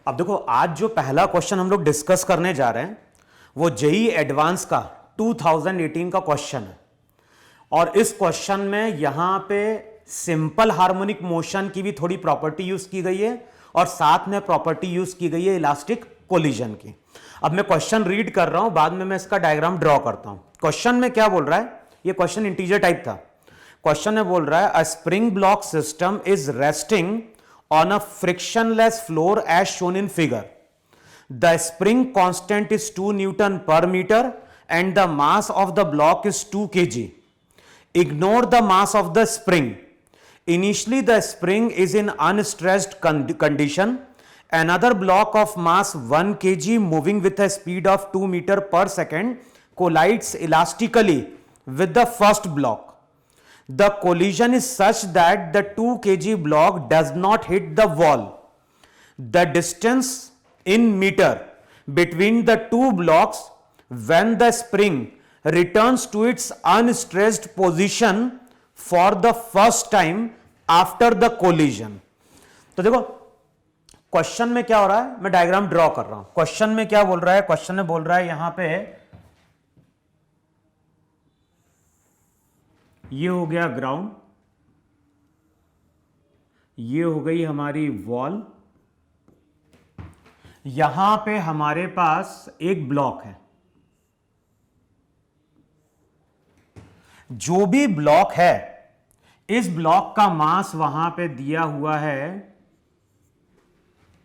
अब देखो, आज जो पहला क्वेश्चन हम लोग डिस्कस करने जा रहे हैं वो जेईई एडवांस का 2018 का क्वेश्चन है। और इस क्वेश्चन में यहां पे सिंपल हार्मोनिक मोशन की भी थोड़ी प्रॉपर्टी यूज की गई है और साथ में प्रॉपर्टी यूज की गई है इलास्टिक कोलिजन की। अब मैं क्वेश्चन रीड कर रहा हूं, बाद में मैं इसका डायग्राम ड्रॉ करता हूं। क्वेश्चन में क्या बोल रहा है, ये क्वेश्चन इंटीजर टाइप था। क्वेश्चन में बोल रहा है अ spring block system is resting on a frictionless floor as shown in figure. The spring constant is 2 Newton per meter and the mass of the block is 2 kg. Ignore the mass of the spring. Initially the spring is in unstressed condition. Another block of mass 1 kg moving with a speed of 2 meter per second collides elastically with the first block. The collision is such that the 2 kg block does not hit the wall. The distance in meter between the two blocks when the spring returns to its unstressed position for the first time after the collision. तो देखो question में क्या हो रहा है, मैं diagram draw कर रहा हूं। क्वेश्चन में क्या बोल रहा है, क्वेश्चन में बोल रहा है यहां पे ये हो गया ग्राउंड, ये हो गई हमारी वॉल, यहां पे हमारे पास एक ब्लॉक है। जो भी ब्लॉक है इस ब्लॉक का मास वहां पे दिया हुआ है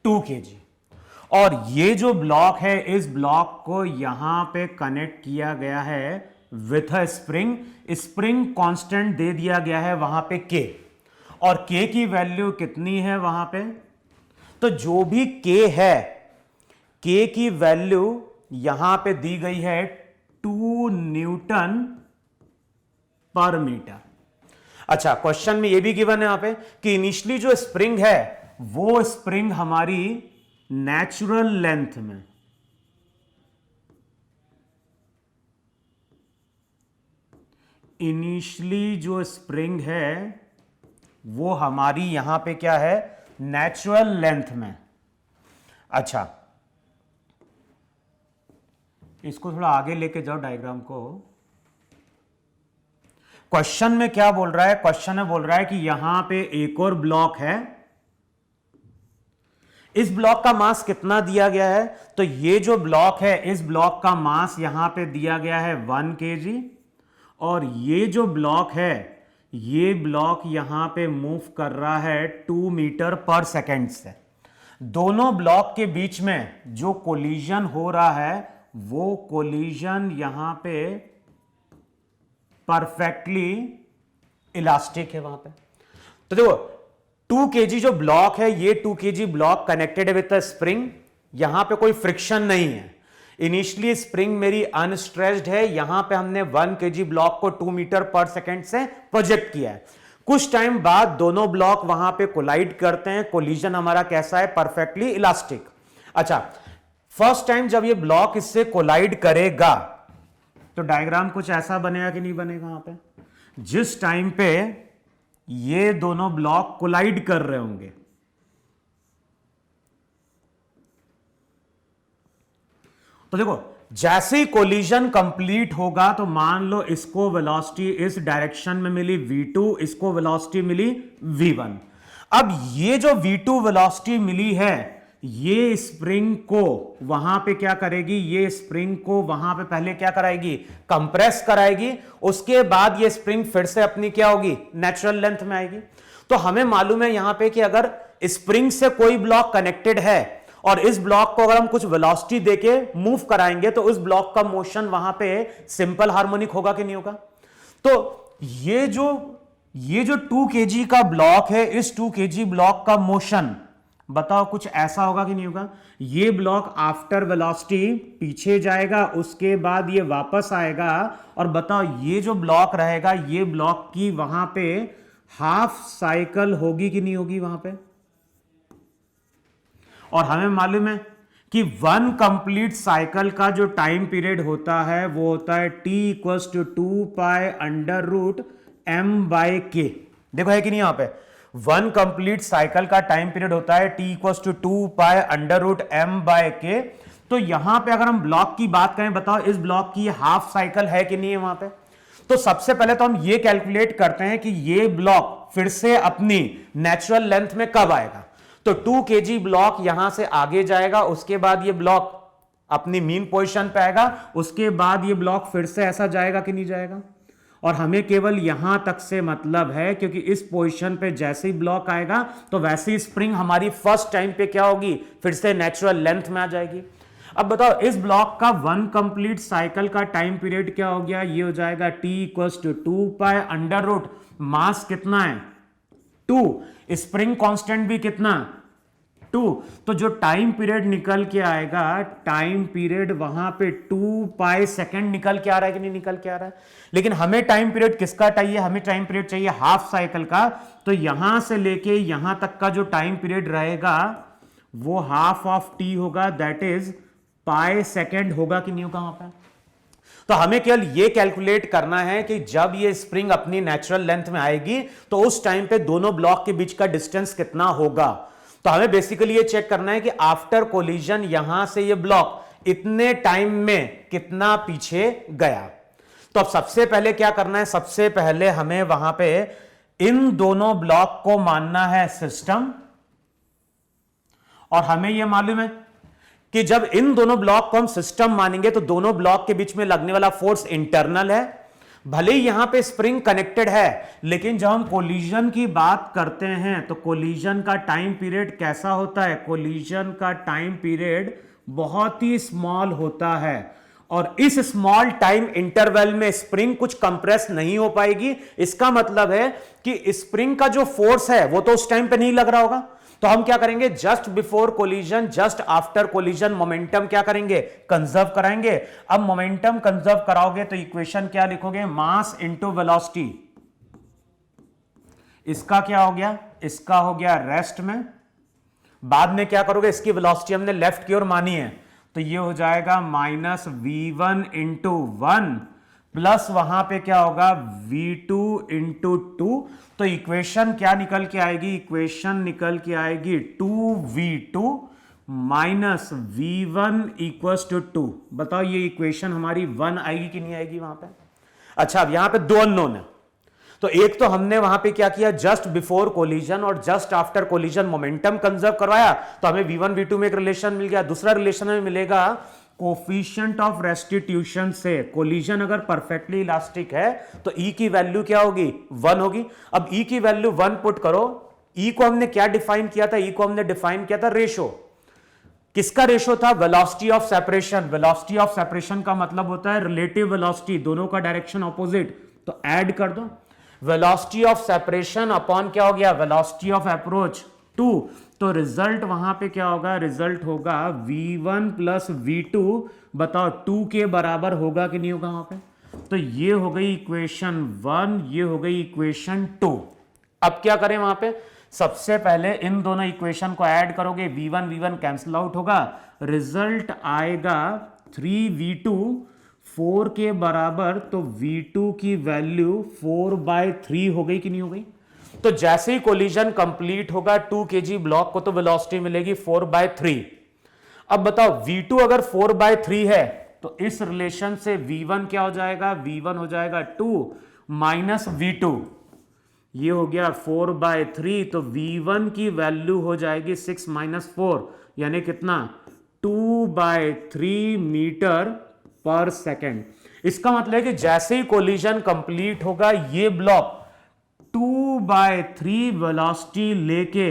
2 kg और ये जो ब्लॉक है इस ब्लॉक को यहां पे कनेक्ट किया गया है with a spring. Spring constant दे दिया गया है वहां पे K और K की वैल्यू कितनी है वहां पे, तो जो भी K है K की वैल्यू यहां पे दी गई है 2 न्यूटन पर मीटर। अच्छा, क्वेश्चन में यह भी गिवन है यहां पे कि इनिशियली जो स्प्रिंग है वो स्प्रिंग हमारी नेचुरल लेंथ में, इनिशियली जो स्प्रिंग है वो हमारी यहां पे क्या है, नेचुरल लेंथ में। अच्छा, इसको थोड़ा आगे लेके जाओ डायग्राम को। क्वेश्चन में क्या बोल रहा है, क्वेश्चन में बोल रहा है कि यहां पे एक और ब्लॉक है, इस ब्लॉक का मास कितना दिया गया है, तो ये जो ब्लॉक है इस ब्लॉक का मास यहां पे दिया गया है 1 kg और ये जो ब्लॉक है ये ब्लॉक यहां पे मूव कर रहा है 2 मीटर पर सेकेंड से। दोनों ब्लॉक के बीच में जो कोलिजन हो रहा है वो कोलिजन यहां पे परफेक्टली इलास्टिक है वहां पे। तो देखो 2 kg जो ब्लॉक है ये 2 kg ब्लॉक कनेक्टेड है विद स्प्रिंग, यहां पे कोई फ्रिक्शन नहीं है। इनिशियली स्प्रिंग मेरी अनस्ट्रेस्ड है, यहां पे हमने 1 kg ब्लॉक को 2 मीटर पर सेकेंड से प्रोजेक्ट किया है। कुछ टाइम बाद दोनों ब्लॉक वहां पे कोलाइड करते हैं, कोलिजन हमारा कैसा है, परफेक्टली इलास्टिक। अच्छा, फर्स्ट टाइम जब ये ब्लॉक इससे कोलाइड करेगा तो डायग्राम कुछ ऐसा बनेगा कि नहीं बनेगा। वहां पे जिस टाइम पे ये दोनों ब्लॉक कोलाइड कर रहे होंगे तो देखो जैसे ही कोलिजन कंप्लीट होगा तो मान लो इसको वेलोसिटी इस डायरेक्शन में मिली v2, इसको वेलोसिटी मिली v1। अब ये जो v2 वेलोसिटी मिली है ये स्प्रिंग को वहां पे क्या करेगी, ये स्प्रिंग को वहां पे पहले क्या कराएगी, कंप्रेस कराएगी, उसके बाद ये स्प्रिंग फिर से अपनी क्या होगी, नेचुरल लेंथ में आएगी। तो हमें मालूम है यहां पे कि अगर स्प्रिंग से कोई ब्लॉक कनेक्टेड है और इस ब्लॉक को अगर हम कुछ वेलोसिटी देके मूव कराएंगे तो उस ब्लॉक का मोशन वहां पे सिंपल हार्मोनिक होगा कि नहीं होगा। तो ये जो 2 kg का ब्लॉक है इस 2 kg ब्लॉक का मोशन बताओ कुछ ऐसा होगा कि नहीं होगा। ये ब्लॉक आफ्टर वेलोसिटी पीछे जाएगा, उसके बाद ये वापस आएगा और बताओ ये जो ब्लॉक रहेगा ये ब्लॉक की वहां पे हाफ साइकिल होगी कि नहीं होगी वहां पे। और हमें मालूम है कि 1 कंप्लीट साइकिल का जो टाइम पीरियड होता है वो होता है t = 2 pi under root m/k। देखो है कि नहीं यहां पे वन कंप्लीट साइकिल का टाइम पीरियड होता है t equals to 2 pi under root m by k. तो यहां पे अगर हम ब्लॉक की बात करें, बताओ इस ब्लॉक की हाफ साइकिल है कि नहीं है वहां पे। तो सबसे पहले तो हम ये कैलकुलेट करते हैं कि ये ब्लॉक फिर से अपनी नेचुरल लेंथ में कब आएगा। तो 2 kg ब्लॉक यहां से आगे जाएगा, उसके बाद ये ब्लॉक अपनी मीन पोजीशन पे आएगा, उसके बाद ये ब्लॉक फिर से ऐसा जाएगा कि नहीं जाएगा। और हमें केवल यहां तक से मतलब है, क्योंकि इस पोजीशन पे जैसे ही ब्लॉक आएगा तो वैसे ही स्प्रिंग हमारी फर्स्ट टाइम पे क्या होगी, फिर से नेचुरल लेंथ में आ जाएगी। अब बताओ इस ब्लॉक का वन कंप्लीट साइकिल का टाइम पीरियड क्या हो गया, ये हो जाएगा t equals to 2 pi under root mass कितना है 2, स्प्रिंग कांस्टेंट भी कितना 2। तो जो टाइम पीरियड निकल के आएगा, टाइम पीरियड वहां पे 2 पाई सेकेंड निकल के आ रहा है कि नहीं निकल के आ रहा है। लेकिन हमें टाइम पीरियड किसका चाहिए, हमें टाइम पीरियड चाहिए हाफ साइकिल का। तो यहां से लेके यहां तक का जो टाइम पीरियड रहेगा वो हाफ ऑफ टी होगा, दैट इज पाई सेकेंड होगा कि नहीं होगा वहां पे। तो हमें केवल ये कैलकुलेट करना है कि जब ये स्प्रिंग अपनी नेचुरल लेंथ में आएगी तो उस टाइम पे दोनों ब्लॉक के बीच का डिस्टेंस कितना होगा। तो हमें बेसिकली ये चेक करना है कि आफ्टर कोलिजन यहां से ये ब्लॉक इतने टाइम में कितना पीछे गया। तो अब सबसे पहले क्या करना है, सबसे पहले हमें वहां पे इन दोनों ब्लॉक को मानना है सिस्टम। और हमें यह मालूम है कि जब इन दोनों ब्लॉक को हम सिस्टम मानेंगे तो दोनों ब्लॉक के बीच में लगने वाला फोर्स इंटरनल है। भले ही यहां पे स्प्रिंग कनेक्टेड है, लेकिन जब हम कोलिजन की बात करते हैं तो कोलिजन का टाइम पीरियड कैसा होता है, कोलिजन का टाइम पीरियड बहुत ही स्मॉल होता है। और इस स्मॉल टाइम इंटरवल में स्प्रिंग कुछ कंप्रेस नहीं हो पाएगी। इसका मतलब है कि स्प्रिंग का जो फोर्स है वो तो उस टाइम पे नहीं लग रहा होगा। तो हम क्या करेंगे, just before collision, just after collision momentum क्या करेंगे, कंजर्व कराएंगे। अब मोमेंटम कंजर्व कराओगे तो इक्वेशन क्या लिखोगे, मास इंटू वेलोसिटी। इसका क्या हो गया, इसका हो गया रेस्ट में। बाद में क्या करोगे, इसकी वेलोसिटी हमने लेफ्ट की ओर मानी है तो ये हो जाएगा माइनस v1 इंटू 1 प्लस वहां पे क्या होगा v2 इंटू 2। तो इक्वेशन क्या निकल के आएगी, इक्वेशन निकल के आएगी 2v2 minus v1 equals to 2। बताओ ये इक्वेशन हमारी 1 आएगी कि नहीं आएगी वहां पे। अच्छा अब यहां पे दो अननोन है, तो एक तो हमने वहां पे क्या किया, जस्ट बिफोर कोलिजन और just after collision momentum conserve करवाया तो हमें v1 v2 में एक रिलेशन मिल गया। दूसरा रिलेशन हमें मिलेगा कोफिशिएंट ऑफ रेस्टिट्यूशन से। कोलिजन अगर परफेक्टली इलास्टिक है तो E की वैल्यू क्या होगी, 1 होगी। अब E की वैल्यू 1 पुट करो। E को हमने क्या डिफाइन किया था, E को हमने डिफाइन किया था रेशो। किसका रेशो था, velocity of separation. Velocity of separation का मतलब होता है रिलेटिव वेलोसिटी, दोनों का डायरेक्शन ऑपोजिट। तो ऐड कर दो, वेलोसिटी ऑफ सेपरेशन अपॉन क्या हो गया, वेलोसिटी ऑफ अप्रोच 2। तो रिजल्ट वहां पे क्या होगा, रिजल्ट होगा v1 प्लस v2। बताओ 2 के बराबर होगा कि नहीं होगा वहां पे। तो ये हो गई इक्वेशन 1, ये हो गई इक्वेशन 2। अब क्या करें वहां पे, सबसे पहले इन दोनों इक्वेशन को ऐड करोगे, v1 v1 कैंसिल आउट होगा, रिजल्ट आएगा 3v2 4 के बराबर। तो v2 की वैल्यू 4/3 हो गई कि नहीं हो गई। तो जैसे ही कोलिजन कंप्लीट होगा 2 kg ब्लॉक को तो वेलोसिटी मिलेगी 4/3। अब बताओ v2 अगर 4/3 है तो इस रिलेशन से v1 क्या हो जाएगा, v1 हो जाएगा 2 माइनस v2, ये हो गया 4/3। तो v1 की वैल्यू हो जाएगी 6 माइनस 4 यानी कितना 2/3 मीटर पर सेकेंड। इसका मतलब है कि जैसे ही कोलिजन कंप्लीट होगा ये ब्लॉक 2/3 वेलोसिटी लेके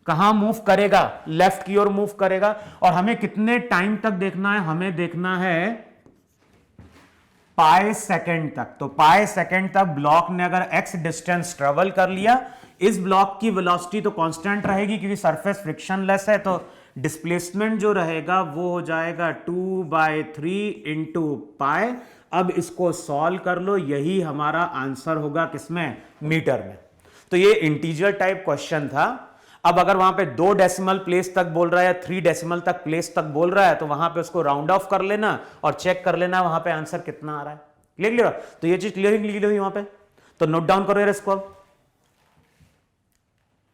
कहां मूव करेगा, लेफ्ट की ओर मूव करेगा। और हमें कितने टाइम तक देखना है, हमें देखना है पाई सेकेंड तक। तो पाई सेकेंड तक ब्लॉक ने अगर x डिस्टेंस ट्रेवल कर लिया, इस ब्लॉक की वेलोसिटी तो कांस्टेंट रहेगी क्योंकि सरफेस फ्रिक्शनलेस है, तो डिस्प्लेसमेंट जो रहेगा वो हो जाएगा 2/3 इंटू पाई। अब इसको सॉल्व कर लो, यही हमारा आंसर होगा किसमें, मीटर में। तो ये इंटीजर टाइप क्वेश्चन था। अब अगर वहां पे 2 डेसिमल प्लेस तक बोल रहा है या 3 डेसिमल तक प्लेस तक बोल रहा है तो वहां पे उसको राउंड ऑफ कर लेना और चेक कर लेना वहां पे आंसर कितना आ रहा है। क्लियर, तो ये चीज क्लियर हुई वहां पे। तो नोट डाउन करो यार इसको।